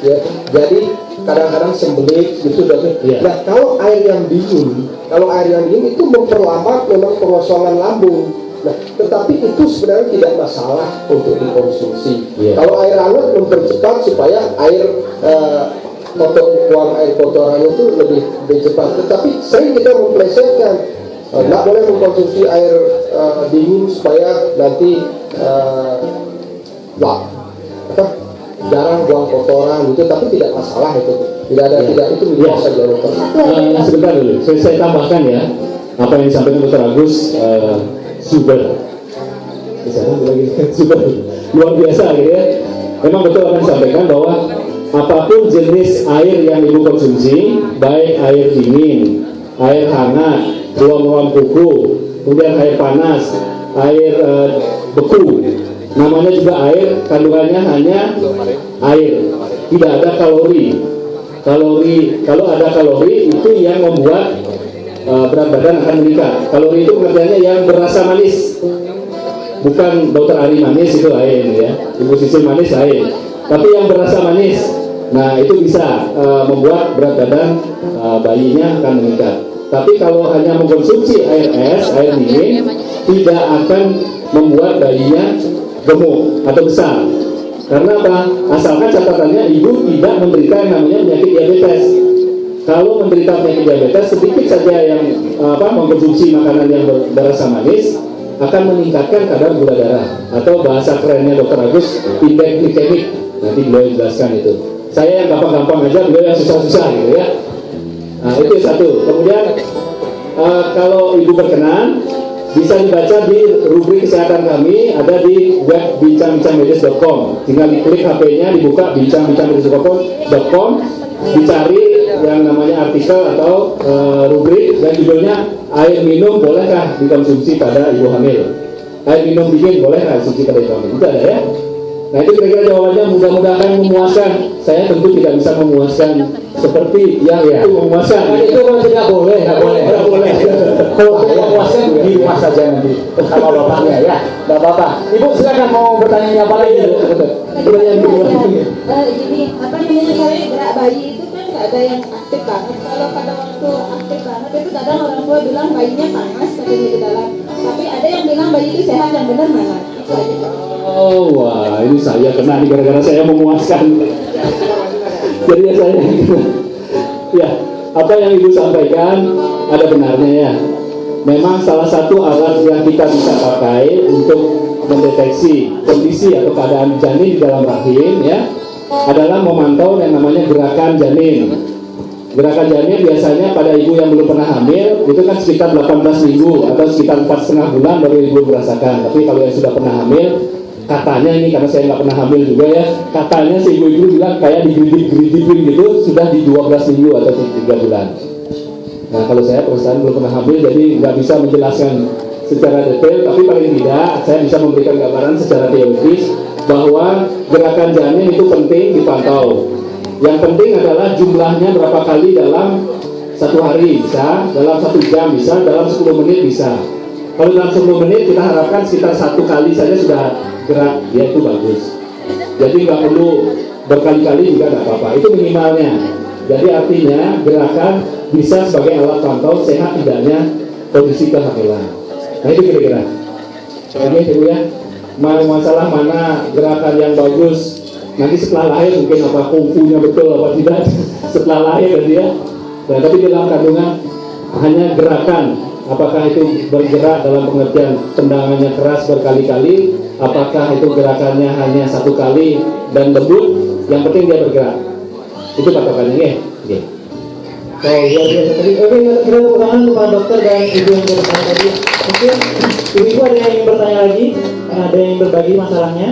Speaker 10: Ya, jadi kadang-kadang sembelit gitu dan nah, kalau air yang dingin itu memperlambat memang pengosongan lambung. Nah, tetapi itu sebenarnya tidak masalah untuk dikonsumsi. Kalau air hangat mempercepat supaya air buang air kotorannya itu lebih cepat. Tetapi sering kita memplesetkan, nggak boleh mengkonsumsi air dingin supaya nanti jarang buang kotoran gitu, tapi tidak masalah itu, tidak ada tidak itu biasa saja dokter.
Speaker 9: Sebentar dulu, saya tambahkan ya apa yang disampaikan dokter Agus. Super luar biasa gitu ya. Memang betul akan disampaikan bahwa apapun jenis air yang ibu konsumsi, baik air dingin, air hangat, ruam-ruam kuku, kemudian air panas, air beku, namanya juga air, kandungannya hanya air, tidak ada kalori. Kalau ada kalori itu yang membuat berat badan akan meningkat. Kalori itu pengertiannya yang berasa manis, bukan dokter Ari manis itu lain ya, ibu Sisil manis lain, tapi yang berasa manis. Nah itu bisa membuat berat badan bayinya akan meningkat. Tapi kalau hanya mengkonsumsi air es, air dingin, tidak akan membuat bayinya gemuk atau besar. Karena apa? Asalkan catatannya ibu tidak menderita yang namanya penyakit diabetes. Kalau menderita penyakit diabetes, sedikit saja yang mengkonsumsi makanan yang berasa manis akan meningkatkan kadar gula darah, atau bahasa kerennya dokter Agus, indeks glikemik. Nanti beliau jelaskan itu. Saya yang gampang-gampang aja, beliau yang susah-susah gitu ya. Nah itu satu. Kemudian kalau ibu berkenan, bisa dibaca di rubrik kesehatan kami, ada di web bincang-bincangmedis.com. Tinggal diklik HP-nya, dibuka bincang-bincangmedis.com, dicari yang namanya artikel atau rubrik, dan judulnya air minum bolehkah dikonsumsi pada ibu hamil, air minum dingin bolehkah dikonsumsi pada ibu hamil, itu ada ya. Nah itu kira-kira jawabannya, mudah-mudahan memuaskan. Saya tentu tidak bisa memuaskan seperti yang itu memuaskan.
Speaker 3: Itu kalau tidak boleh, nggak boleh. Kalau memuaskan di rumah saja nanti sama bapaknya ya, nggak apa-apa. Ibu silakan mau bertanya apa lagi?
Speaker 4: Jadi apa namanya, kalau gerak bayi itu kan nggak ada yang aktif banget. Kalau pada waktu aktif banget itu kadang orang tua bilang bayinya panas katanya di dalam. Tapi ada yang bilang bayi itu sehat, yang benar mana? Itu aja.
Speaker 9: Oh wah, ini saya kena nih gara-gara saya memuaskan. Jadi saya ya, apa yang ibu sampaikan ada benarnya ya. Memang salah satu alat yang kita bisa pakai untuk mendeteksi kondisi atau keadaan janin di dalam rahim ya adalah memantau yang namanya gerakan janin. Gerakan janin biasanya pada ibu yang belum pernah hamil itu kan sekitar 18 minggu atau sekitar 4,5 bulan baru ibu merasakan. Tapi kalau yang sudah pernah hamil katanya ini, karena saya nggak pernah hamil juga ya, katanya si ibu-ibu bilang kayak digridip-gridipin gitu sudah di 12 minggu atau 3 bulan. Nah kalau saya perusahaan belum pernah hamil, jadi nggak bisa menjelaskan secara detail, tapi paling tidak saya bisa memberikan gambaran secara teoritis bahwa gerakan janin itu penting dipantau. Yang penting adalah jumlahnya berapa kali dalam 1 hari bisa, dalam 1 jam bisa, dalam 10 menit bisa. Kalau dalam 10 menit kita harapkan sekitar 1 kali saja sudah gerak, ya itu bagus. Jadi nggak perlu berkali-kali juga nggak apa-apa, itu minimalnya. Jadi artinya gerakan bisa sebagai alat pantau sehat tidaknya kondisi kehamilan. Nah itu kira-kira. Oke Ibu ya, masalah mana gerakan yang bagus nanti setelah lahir, mungkin apa kungfunya betul apa tidak setelah lahir dia. Nah, tapi dalam kandungan hanya gerakan, apakah itu bergerak dalam pengertian tendangannya keras berkali-kali, apakah itu gerakannya hanya 1 kali dan lembut, yang penting dia bergerak. Itu patokannya ya. Oke.
Speaker 5: Oh luar biasa tadi. Oke, kita tepuk tangan untuk Pak Dokter dan Ibu yang bertanya tadi. Mungkin Ibu ada yang ingin bertanya lagi, ada yang berbagi masalahnya,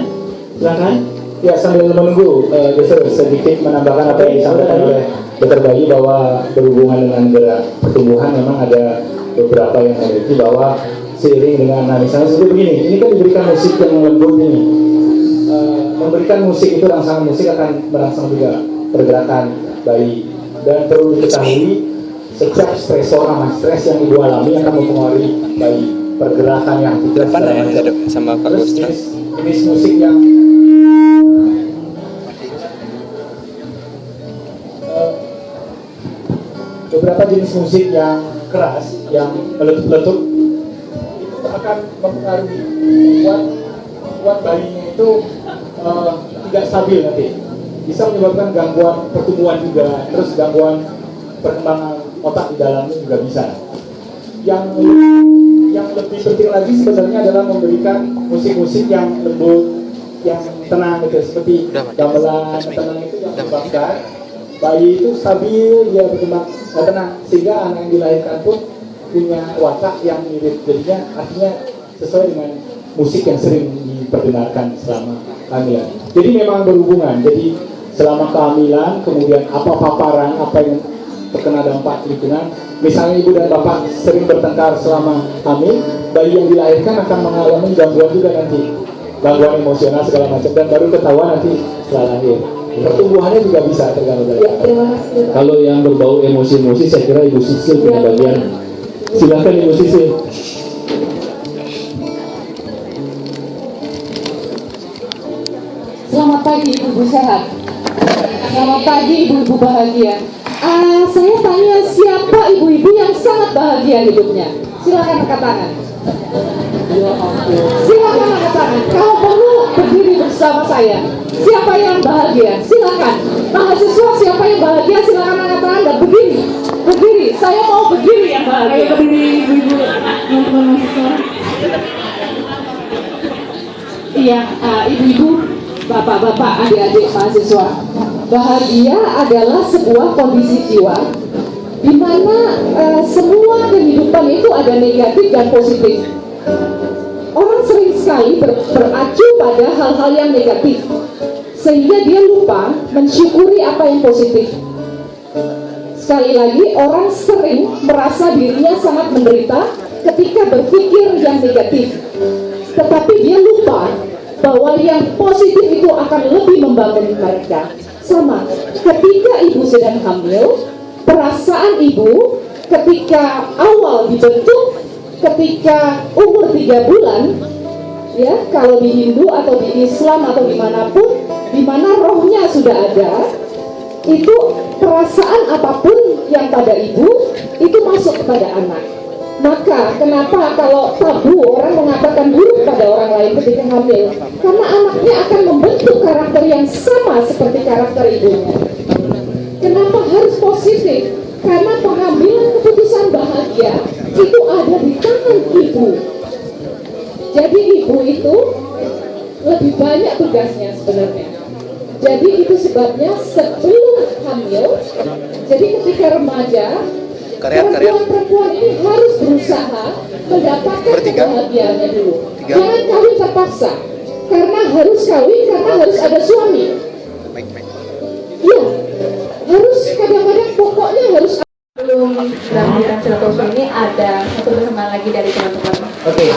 Speaker 5: silakan.
Speaker 11: Ya, sambil menunggu, justru sedikit menambahkan apa yang disampaikan oleh Dr. Bayu bahwa berhubungan dengan gerak pertumbuhan memang ada beberapa yang memiliki bahwa seiring dengan, nah misalnya seperti begini, ini kan diberikan musik yang lembut ini, memberikan musik itu rangsangan musik akan merangsang juga pergerakan bayi, dan perlu diketahui setiap stresor sama stres yang ibu alami akan mempengaruhi bayi, pergerakan yang tidak
Speaker 7: sama Pak Gustra.
Speaker 11: Jenis musik yang beberapa jenis musik yang keras, yang meletup-letup itu akan mempengaruhi, membuat bayinya itu tidak stabil nanti, bisa menyebabkan gangguan pertumbuhan juga, terus gangguan perkembangan otak di dalamnya juga bisa. Yang lebih penting lagi sebenarnya adalah memberikan musik-musik yang lembut, yang tenang gitu, seperti gamelan tenang itu yang menyebabkan bayi itu stabil, dia berkembang tenang, sehingga anak yang dilahirkan pun punya watak yang mirip, jadinya artinya sesuai dengan musik yang sering diperdengarkan selama kehamilan. Jadi memang berhubungan, jadi selama kehamilan kemudian apa paparan, apa yang terkena dampak lingkungan, misalnya ibu dan bapak sering bertengkar selama hamil, bayi yang dilahirkan akan mengalami gangguan juga nanti, gangguan emosional segala macam, dan baru ketahuan nanti setelah lahir. Pertumbuhannya juga bisa terganggu dari
Speaker 9: Kalau yang berbau emosi-emosi, saya kira Ibu Sisil punya bagian. Silakan Ibu Sisil.
Speaker 12: Selamat pagi ibu-ibu sehat. Selamat pagi ibu-ibu bahagia. Saya tanya, siapa ibu-ibu yang sangat bahagia hidupnya? Silakan angkat tangan. Silakan angkat tangan. Kalau perlu berdiri bersama saya. Siapa yang bahagia? Silakan. Mahasiswa siapa yang bahagia? Silakan angkat tangan dan berdiri. Berdiri. Saya mau berdiri yang bahagia. Ayo berdiri ibu-ibu, teman-teman mahasiswa. Iya, ibu-ibu, bapak-bapak, adik-adik mahasiswa. Bahagia adalah sebuah kondisi jiwa di mana semua kehidupan itu ada negatif dan positif. Orang sering sekali beracu pada hal-hal yang negatif, sehingga dia lupa mensyukuri apa yang positif. Sekali lagi, orang sering merasa dirinya sangat menderita ketika berpikir yang negatif, tetapi dia lupa bahwa yang positif itu akan lebih membangun mereka. Sama, ketika ibu sedang hamil, perasaan ibu ketika awal dibentuk, ketika umur 3 bulan, ya, kalau di Hindu atau di Islam atau dimanapun, di mana rohnya sudah ada, itu perasaan apapun yang pada ibu itu masuk kepada anak. Maka kenapa kalau tabu orang mengatakan buruk pada orang lain ketika hamil? Karena anaknya akan membentuk karakter yang sama seperti karakter ibunya. Kenapa harus positif? Karena pengambilan keputusan bahagia itu ada di tangan ibu. Jadi ibu itu lebih banyak tugasnya sebenarnya. Jadi itu sebabnya sebelum hamil, jadi ketika remaja, perempuan-perempuan ini harus berusaha mendapatkan kebahagiaannya dulu. Jangan kawin terpaksa. karena harus kawin, karena harus ada suami. Iya, harus kadang-kadang pokoknya harus.
Speaker 4: Belum dalam silaturahmi ini ada satu persembahan lagi dari teman-teman.
Speaker 5: Oke.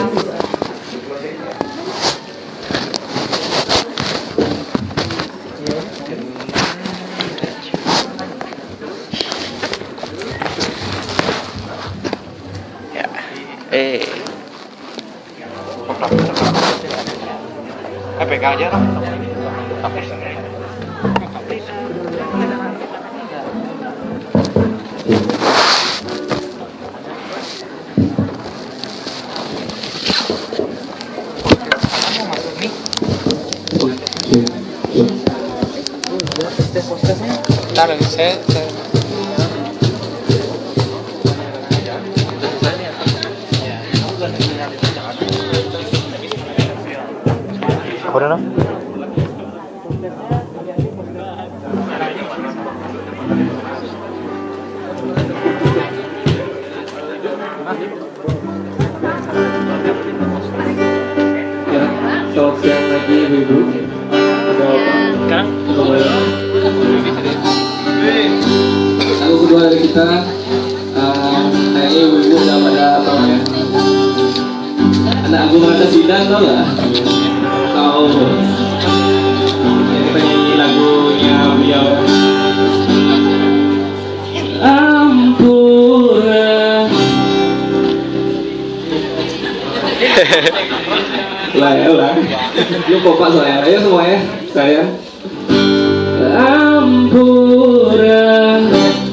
Speaker 7: Pegang aja lah. Taruh saya. Udah no?
Speaker 1: Ya, selamat siang lagi ibu-ibu.
Speaker 6: Sekarang
Speaker 1: Lagu kedua dari kita, kayaknya ibu-ibu udah pada tahu ya. Anak Agung Rata Sidang tau nggak? Tahu. Kita nyanyi lagunya beliau. Ampura. Ulang. Lu kompak soalnya. Ayo semuanya, sayang. Ampura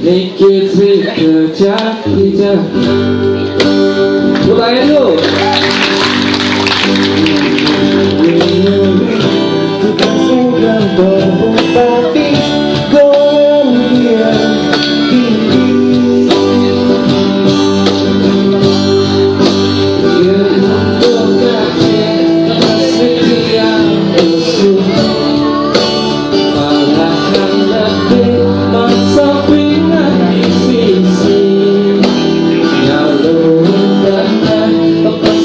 Speaker 1: nikit kejak hijau. Lupain lu.
Speaker 13: Lepas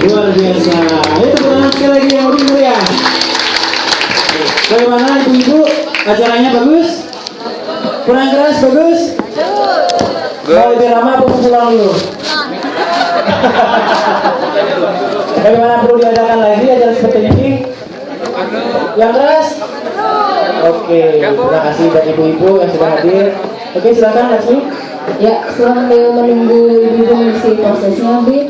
Speaker 5: Luar biasa. Ayo tepuk tangan sekali lagi yang lebih meriah. Bagaimana ibu-ibu? Acaranya bagus? Kurang keras bagus? Mau lebih lama apa pulang dulu? Bagaimana, perlu diadakan lagi acara seperti ini? Yang keras? Oke, terima kasih buat ibu-ibu yang sudah hadir. Oke, silakan Lasmi.
Speaker 4: Ya, sambil menunggu ibu-ibu mengisi prosesnya, Bi,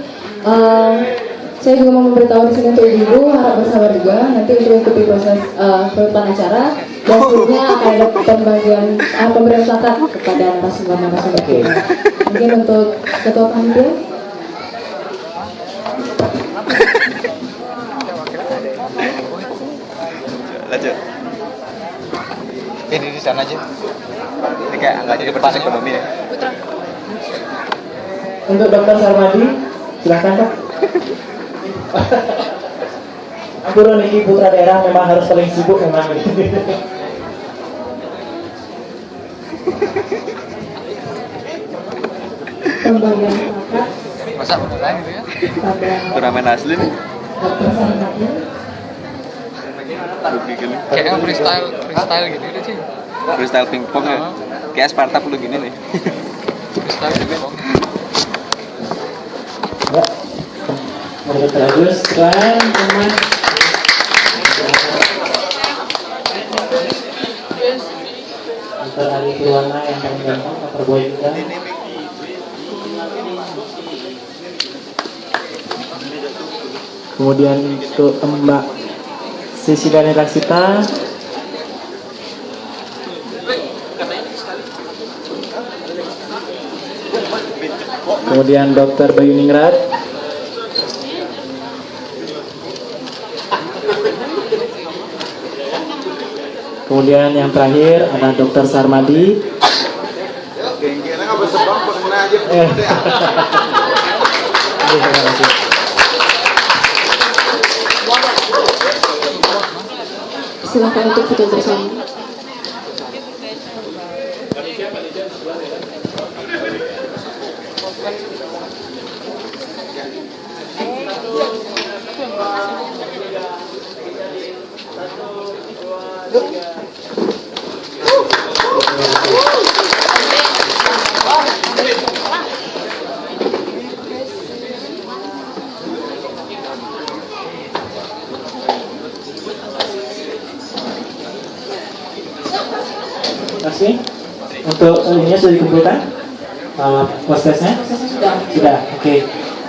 Speaker 4: saya juga mau memberitahu di sini untuk ibu-ibu harap bersabar juga nanti untuk mengikuti proses penutupan acara dan selanjutnya akan ada pemberian syarat kepada narasumber kita. Mungkin untuk ketua panitia.
Speaker 7: Lanjut. Ini di sana aja. Ini kayak nggak jadi depan ekonomi ya.
Speaker 5: Untuk Dr. Sarmadi, silahkan Pak. Ampun, ini putra daerah memang harus paling sibuk memang.
Speaker 4: Pembagian syarat.
Speaker 7: Masa beneran gitu ya? Turnamen asli nih. Kayaknya freestyle gitu deh sih. Freestyle pingpong ya. Kayak Sparta perlu gini nih. Freestyle pingpong.
Speaker 5: Ya, bagus, keren, teman. Antar hari Kirwana yang paling gampang, Dr. Boy juga. Kemudian untuk Mbak Sisi dan Raksita. Kemudian Dr. Bayu Ningrat. Kemudian yang terakhir ada Dr. Sarmadi.
Speaker 4: Silakan untuk foto bersama.
Speaker 5: Terima kasih. Untuk ininya sudah dikumpulkan? Prosesnya? Sudah. Oke.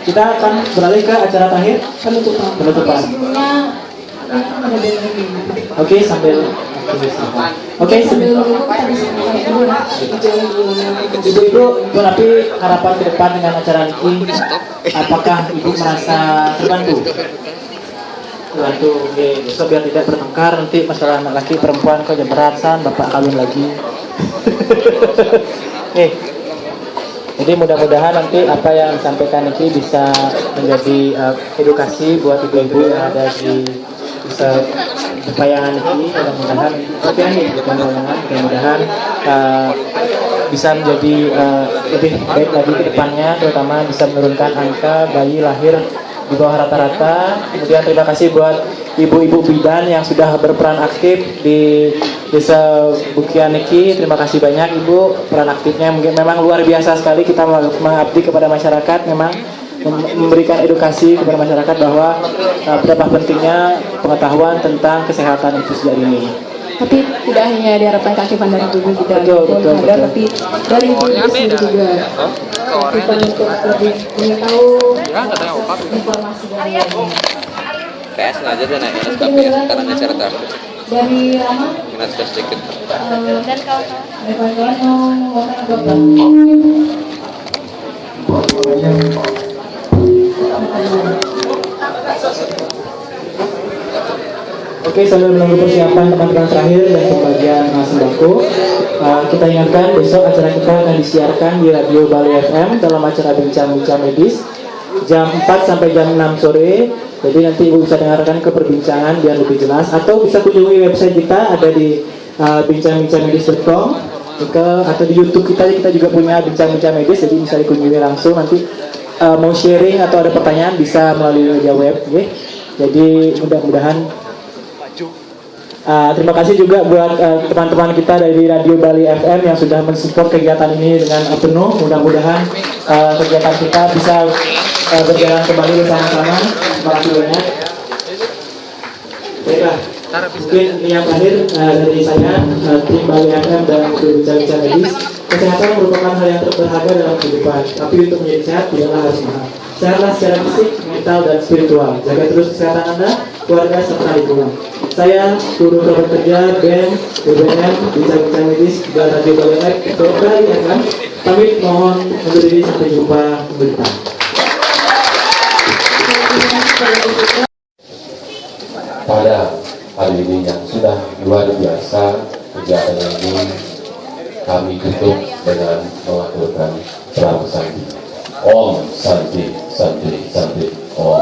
Speaker 5: Kita akan beralih ke acara terakhir, penutupan. Oke, sambil Ibu-ibu, tapi harapan ke depan dengan acara ini, apakah Ibu merasa terbantu? Oke, besok biar tidak bertengkar nanti masalah anak laki perempuan kok jadi beratan, bapak kawin lagi. Jadi mudah-mudahan nanti apa yang disampaikan ini bisa menjadi edukasi buat ibu-ibu yang ada di upayangan ini. Mudah-mudahan bisa menjadi lebih baik lagi ke depannya, terutama bisa menurunkan angka bayi lahir di bawah rata-rata. Kemudian terima kasih buat ibu-ibu bidan yang sudah berperan aktif di Desa Bukian Niki. Terima kasih banyak Ibu, peran aktifnya memang luar biasa sekali. Kita mengabdi kepada masyarakat, memang memberikan edukasi kepada masyarakat bahwa betapa pentingnya pengetahuan tentang kesehatan itu sejak dini.
Speaker 4: Tapi tidak hanya diharapkan keaktifan dari tubuh kita, betul. Tapi dari ibu sendiri juga keaktifan untuk lebih mengetahui informasi dari
Speaker 7: Kayak sengaja deh naik tapi karena acara terakhir.
Speaker 4: dari Rama
Speaker 7: Minat sedikit.
Speaker 4: dan kawan-kawan mau ngomong
Speaker 5: Oke, sambil menunggu persiapan teman-teman terakhir dan pembagian sembako, kita ingatkan besok acara kita akan disiarkan di Radio Bali FM dalam acara Bincang-Bincang Medis jam 4 sampai jam 6 sore. Jadi nanti Ibu bisa dengarkan ke perbincangan biar lebih jelas, atau bisa kunjungi website kita ada di bincang-bincangmedis.com, atau di YouTube kita juga punya Bincang-Bincang Medis, jadi bisa dikunjungi langsung nanti mau sharing atau ada pertanyaan bisa melalui media web, okay? Jadi mudah-mudahan terima kasih juga buat teman-teman kita dari Radio Bali FM yang sudah mensupport kegiatan ini dengan penuh. Mudah-mudahan kegiatan kita bisa berjalan kembali bersama-sama. Terima kasih banyak. Baiklah, mungkin yang terakhir dari saya, tim Bali FM dan Bicara Medis. Kesehatan merupakan hal yang berharga dalam kehidupan, tapi untuk menjadi sehat tidaklah harus mahal. Sehatlah secara fisik, mental, dan spiritual. Jaga terus kesehatan Anda, keluarga, serta lingkungan. Saya, seluruh rekan kerja, BEM, BBM, Bicara Medis, dan Radio Bali FM, pamit mohon undur diri, sampai jumpa minggu depan.
Speaker 1: Pada hari ini yang sudah luar biasa, kegiatan ini kami tutup dengan mengaturkan Pram Santi. Om Santi, Santi, Santi, Om.